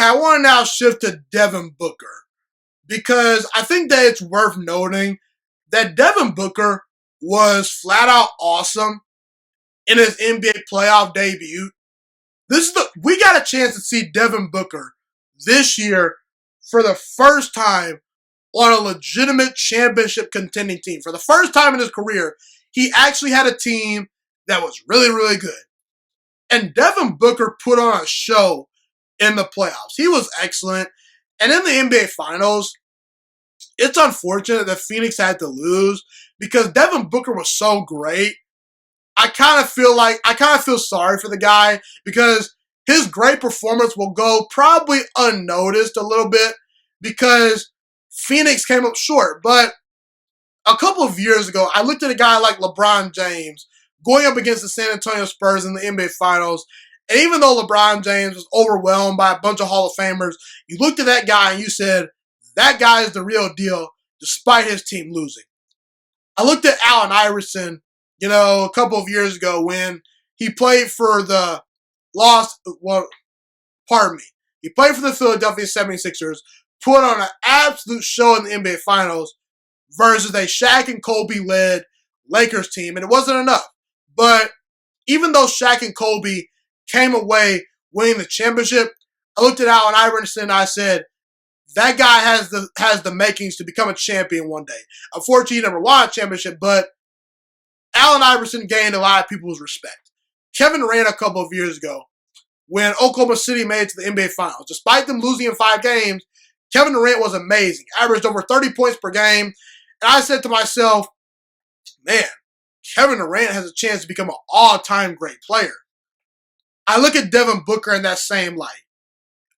I want to now shift to Devin Booker because I think that it's worth noting that Devin Booker was flat out awesome in his NBA playoff debut. We got a chance to see Devin Booker this year for the first time on a legitimate championship contending team. For the first time in his career, he actually had a team that was really, really good. And Devin Booker put on a show in the playoffs. He was excellent. And in the NBA Finals, it's unfortunate that Phoenix had to lose because Devin Booker was so great. I kind of feel sorry for the guy because his great performance will go probably unnoticed a little bit because Phoenix came up short. But a couple of years ago, I looked at a guy like LeBron James going up against the San Antonio Spurs in the NBA Finals. And even though LeBron James was overwhelmed by a bunch of Hall of Famers, you looked at that guy and you said, that guy is the real deal despite his team losing. I looked at Allen Iverson, a couple of years ago when he played for the he played for the Philadelphia 76ers, put on an absolute show in the NBA Finals versus a Shaq and Kobe-led Lakers team, and it wasn't enough. But even though Shaq and Kobe came away winning the championship, I looked at Allen Iverson and I said, that guy has the makings to become a champion one day. Unfortunately, he never won a championship, but Allen Iverson gained a lot of people's respect. Kevin Durant a couple of years ago, when Oklahoma City made it to the NBA Finals, despite them losing in 5 games, Kevin Durant was amazing. Averaged over 30 points per game. And I said to myself, man, Kevin Durant has a chance to become an all-time great player. I look at Devin Booker in that same light.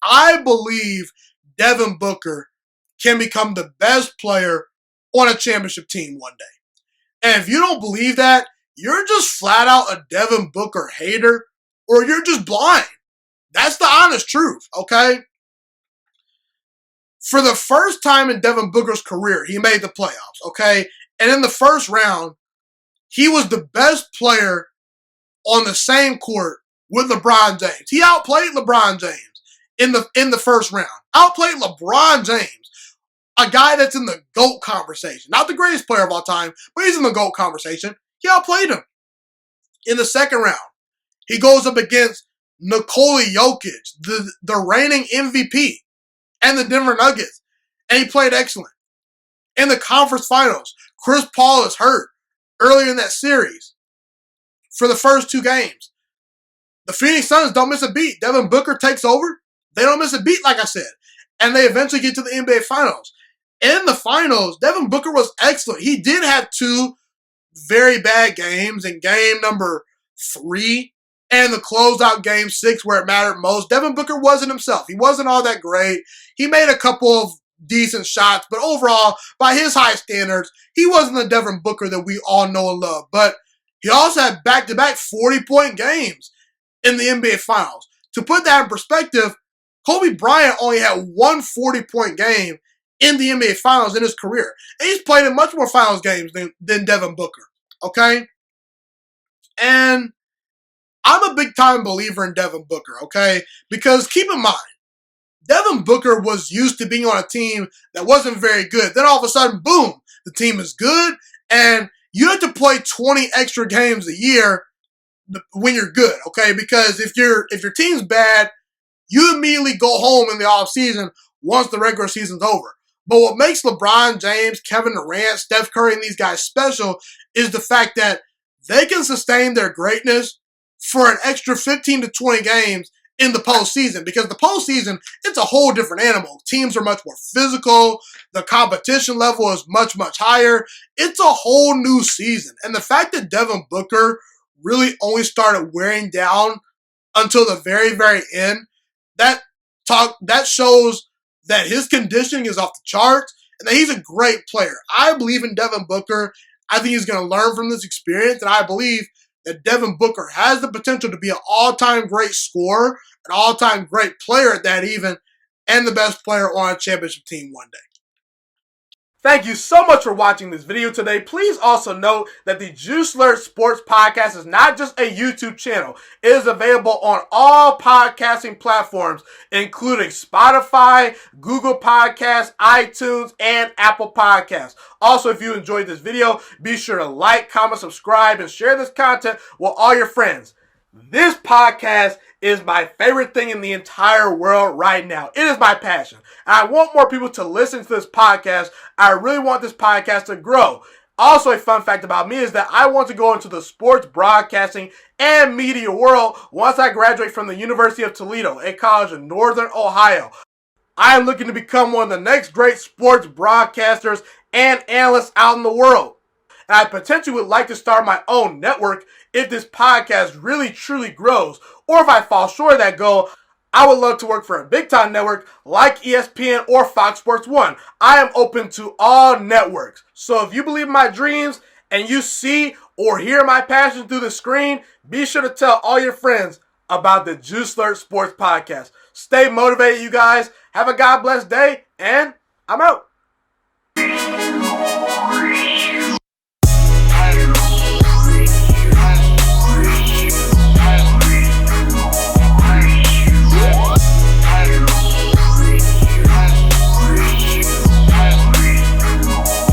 I believe Devin Booker can become the best player on a championship team one day. And if you don't believe that, you're just flat out a Devin Booker hater or you're just blind. That's the honest truth, okay? For the first time in Devin Booker's career, he made the playoffs, okay? And in the first round, he was the best player on the same court with LeBron James. He outplayed LeBron James in the first round. Outplayed LeBron James, a guy that's in the GOAT conversation. Not the greatest player of all time, but he's in the GOAT conversation. He outplayed him. In the second round, he goes up against Nikola Jokic, the reigning MVP, and the Denver Nuggets, and he played excellent. In the conference finals, Chris Paul is hurt earlier in that series for the first 2 games. The Phoenix Suns don't miss a beat. Devin Booker takes over. They don't miss a beat, like I said. And they eventually get to the NBA Finals. In the finals, Devin Booker was excellent. He did have 2 very bad games in game number 3 and the closeout game 6 where it mattered most. Devin Booker wasn't himself. He wasn't all that great. He made a couple of decent shots, but overall, by his high standards, he wasn't the Devin Booker that we all know and love. But he also had back-to-back 40-point games in the NBA Finals. To put that in perspective, Kobe Bryant only had 1 40-point game in the NBA Finals in his career. And he's played in much more Finals games than Devin Booker. Okay? And I'm a big-time believer in Devin Booker, okay? Because keep in mind, Devin Booker was used to being on a team that wasn't very good. Then all of a sudden, boom, the team is good, and you have to play 20 extra games a year when you're good, okay? Because if your team's bad, you immediately go home in the offseason once the regular season's over. But what makes LeBron James, Kevin Durant, Steph Curry, and these guys special is the fact that they can sustain their greatness for an extra 15 to 20 games in the postseason. Because the postseason, it's a whole different animal. Teams are much more physical. The competition level is much, much higher. It's a whole new season. And the fact that Devin Booker really only started wearing down until the very, very end, that shows that his conditioning is off the charts and that he's a great player. I believe in Devin Booker. I think he's going to learn from this experience, and I believe that Devin Booker has the potential to be an all-time great scorer, an all-time great player at that even, and the best player on a championship team one day. Thank you so much for watching this video today. Please also note that the Juiciest Sports Podcast is not just a YouTube channel. It is available on all podcasting platforms, including Spotify, Google Podcasts, iTunes, and Apple Podcasts. Also, if you enjoyed this video, be sure to like, comment, subscribe, and share this content with all your friends. This podcast is my favorite thing in the entire world right now. It is my passion. And I want more people to listen to this podcast. I really want this podcast to grow. Also, a fun fact about me is that I want to go into the sports broadcasting and media world once I graduate from the University of Toledo, a college in Northern Ohio. I am looking to become one of the next great sports broadcasters and analysts out in the world. And I potentially would like to start my own network if this podcast really truly grows. Or if I fall short of that goal, I would love to work for a big time network like ESPN or Fox Sports 1. I am open to all networks. So if you believe in my dreams and you see or hear my passion through the screen, be sure to tell all your friends about the Juiciest Sports Podcast. Stay motivated, you guys. Have a God bless day, and I'm out.